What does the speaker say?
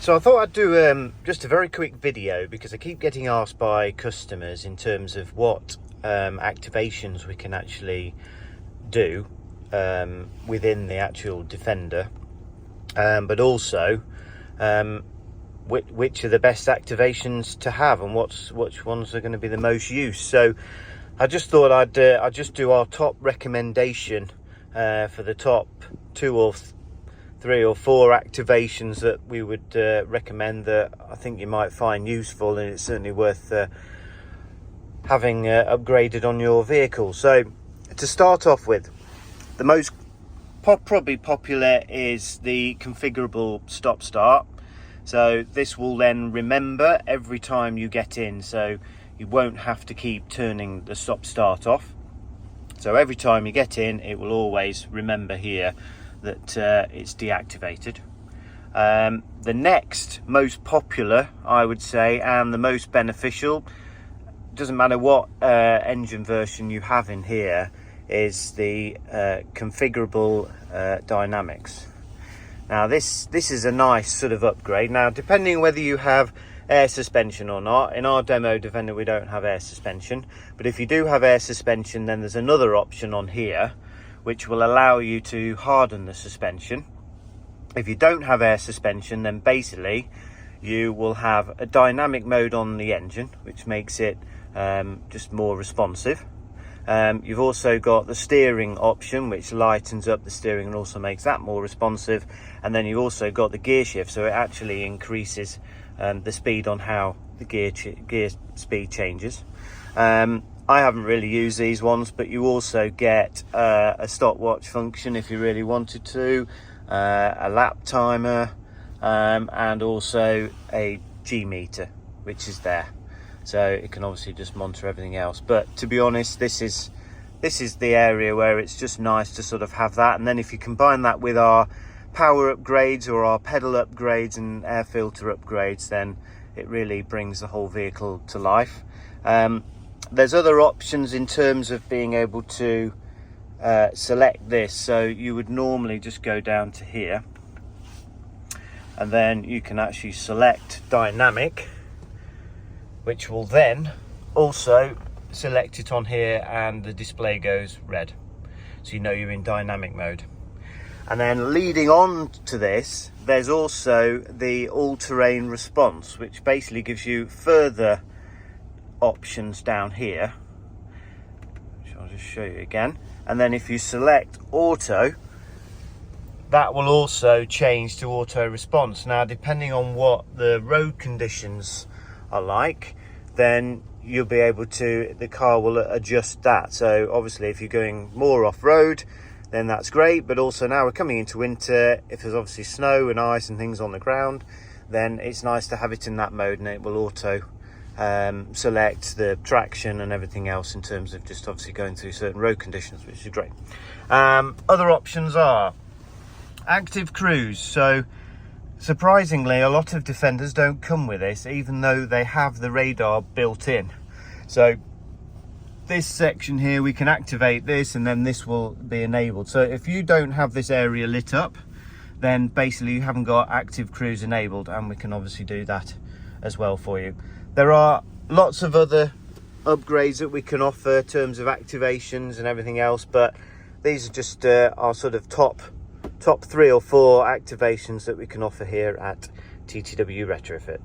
So I thought I'd do just a very quick video because I keep getting asked by customers in terms of what activations we can actually do within the actual Defender, but also which are the best activations to have and which ones are going to be the most use. So I just thought I'd just do our top recommendation for the top 2 or 3 or 4 activations that we would recommend that I think you might find useful, and it's certainly worth having upgraded on your vehicle. So to start off with, the most probably popular is the configurable stop start. So this will then remember every time you get in, so you won't have to keep turning the stop start off. So every time you get in, it will always remember here that it's deactivated. The next most popular, I would say, and the most beneficial, doesn't matter what engine version you have in here, is the configurable dynamics. Now this is a nice sort of upgrade. Now, depending whether you have air suspension or not, in our demo Defender we don't have air suspension, but if you do have air suspension, then there's another option on here which will allow you to harden the suspension. If you don't have air suspension, then basically you will have a dynamic mode on the engine, which makes it just more responsive. You've also got the steering option, which lightens up the steering and also makes that more responsive. And then you've also got the gear shift, so it actually increases the speed on how the gear speed changes. I haven't really used these ones, but you also get a stopwatch function if you really wanted to, a lap timer, and also a G meter, which is there. So it can obviously just monitor everything else. But to be honest, this is the area where it's just nice to sort of have that. And then if you combine that with our power upgrades or our pedal upgrades and air filter upgrades, then it really brings the whole vehicle to life. There's other options in terms of being able to select this. So you would normally just go down to here, and then you can actually select dynamic, which will then also select it on here, and the display goes red, so you know you're in dynamic mode. And then leading on to this, there's also the all-terrain response, which basically gives you further options down here, which I'll just show you again. And then if you select auto, that will also change to auto response. Now, depending on what the road conditions are like, then you'll be able to, the car will adjust that. So obviously if you're going more off-road, then that's great. But also now we're coming into winter, if there's obviously snow and ice and things on the ground, then it's nice to have it in that mode, and it will auto select the traction and everything else in terms of just obviously going through certain road conditions, which is great. Other options are active cruise. So surprisingly, a lot of Defenders don't come with this, even though they have the radar built in. So this section here, we can activate this, and then this will be enabled. So if you don't have this area lit up, then basically you haven't got active cruise enabled, and we can obviously do that as well for you. There are lots of other upgrades that we can offer in terms of activations and everything else, but these are just our sort of top 3 or 4 activations that we can offer here at TTW Retrofit.